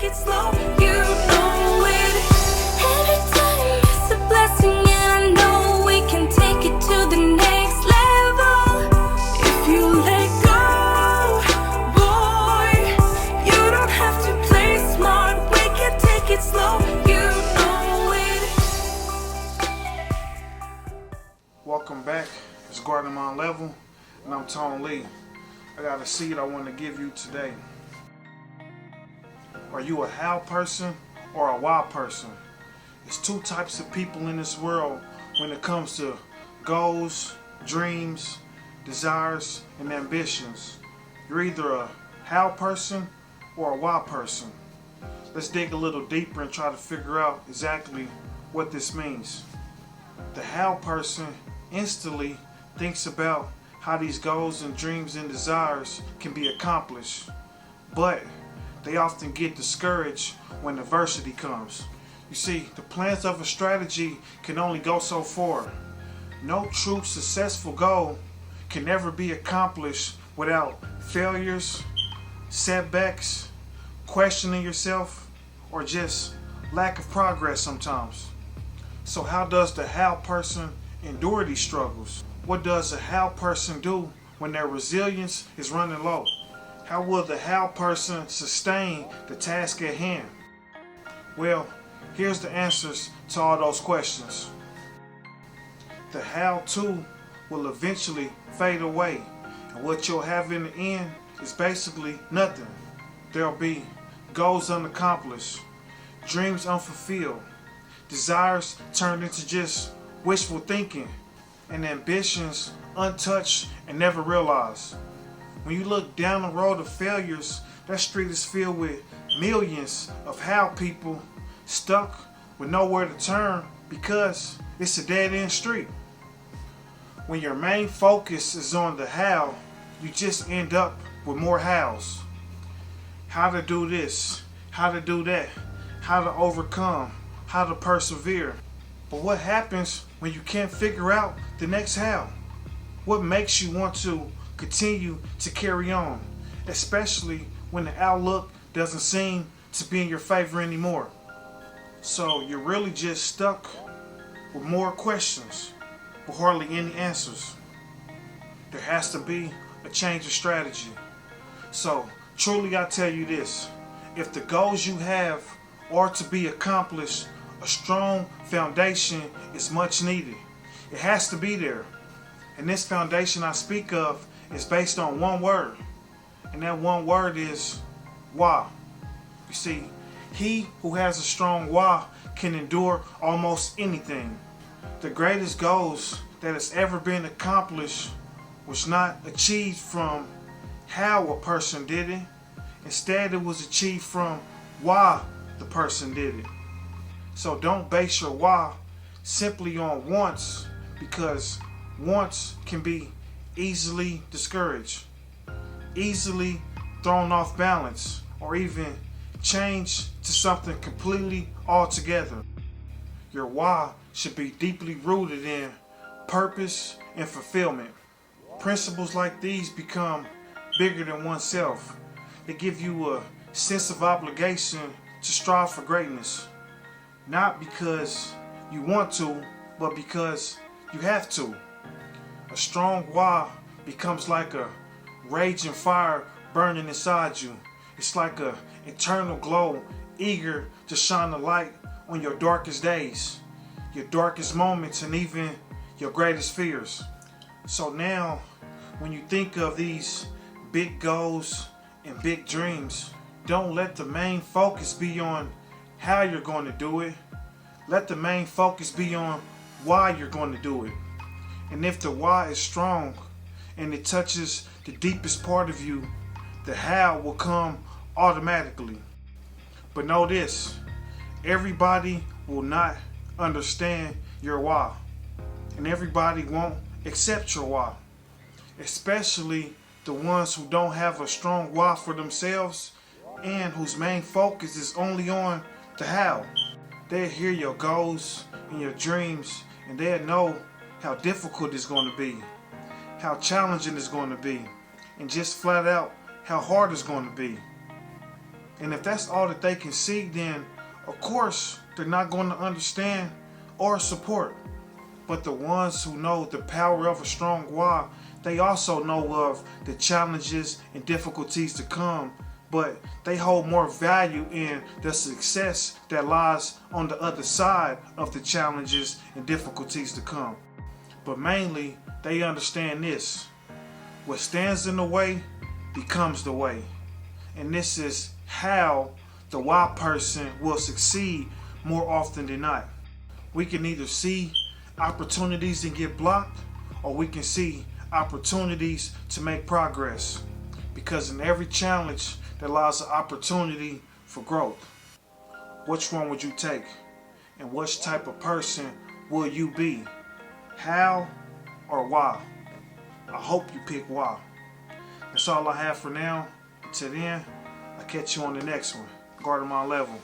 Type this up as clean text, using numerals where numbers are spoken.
take it slow, you know it. Every time it's a blessing, and I know we can take it to the next level. If you let go, boy, you don't have to play smart. We can take it slow, you know it. Welcome back. It's Guatemala Level, and I'm Tone Lee. I got a seed I want to give you today. Are you a how person or a why person? There's two types of people in this world when it comes to goals, dreams, desires, and ambitions. You're either a how person or a why person. Let's dig a little deeper and try to figure out exactly what this means. The how person instantly thinks about how these goals and dreams and desires can be accomplished, but they often get discouraged when adversity comes. You see, the plans of a strategy can only go so far. No true successful goal can ever be accomplished without failures, setbacks, questioning yourself, or just lack of progress sometimes. So how does the how person endure these struggles? What does a how person do when their resilience is running low? How will the how person sustain the task at hand? Well, here's the answers to all those questions. The how to will eventually fade away, and what you'll have in the end is basically nothing. There'll be goals unaccomplished, dreams unfulfilled, desires turned into just wishful thinking, and ambitions untouched and never realized. When you look down the road of failures, that street is filled with millions of how people stuck with nowhere to turn because it's a dead-end street. When your main focus is on the how, you just end up with more hows. How to do this, how to do that, how to overcome, how to persevere. But what happens when you can't figure out the next how? What makes you want to continue to carry on, especially when the outlook doesn't seem to be in your favor anymore? So you're really just stuck with more questions, but hardly any answers. There has to be a change of strategy. So truly I tell you this, if the goals you have are to be accomplished, a strong foundation is much needed. It has to be there. And this foundation I speak of is based on one word. And that one word is why. You see, he who has a strong why can endure almost anything. The greatest goals that has ever been accomplished was not achieved from how a person did it. Instead, it was achieved from why the person did it. So don't base your why simply on wants, because wants can be easily discouraged, easily thrown off balance, or even changed to something completely altogether. Your why should be deeply rooted in purpose and fulfillment. Principles like these become bigger than oneself. They give you a sense of obligation to strive for greatness. Not because you want to, but because you have to. A strong why becomes like a raging fire burning inside you. It's like an eternal glow, eager to shine the light on your darkest days, your darkest moments, and even your greatest fears. So now, when you think of these big goals and big dreams, don't let the main focus be on how you're going to do it. Let the main focus be on why you're going to do it. And if the why is strong and it touches the deepest part of you, the how will come automatically. But know this, everybody will not understand your why, and everybody won't accept your why, especially the ones who don't have a strong why for themselves and whose main focus is only on the how. They'll hear your goals and your dreams, and they'll know how difficult it's going to be, how challenging it's going to be, and just flat out how hard it's going to be. And if that's all that they can see, then of course they're not going to understand or support. But the ones who know the power of a strong why, they also know of the challenges and difficulties to come, but they hold more value in the success that lies on the other side of the challenges and difficulties to come. But mainly, they understand this: what stands in the way becomes the way. And this is how the why person will succeed more often than not. We can either see opportunities and get blocked, or we can see opportunities to make progress. Because in every challenge, there lies an opportunity for growth. Which one would you take? And which type of person will you be? How or why? I hope you pick why. That's all I have for now. Until then, I'll catch you on the next one. Garden My Level.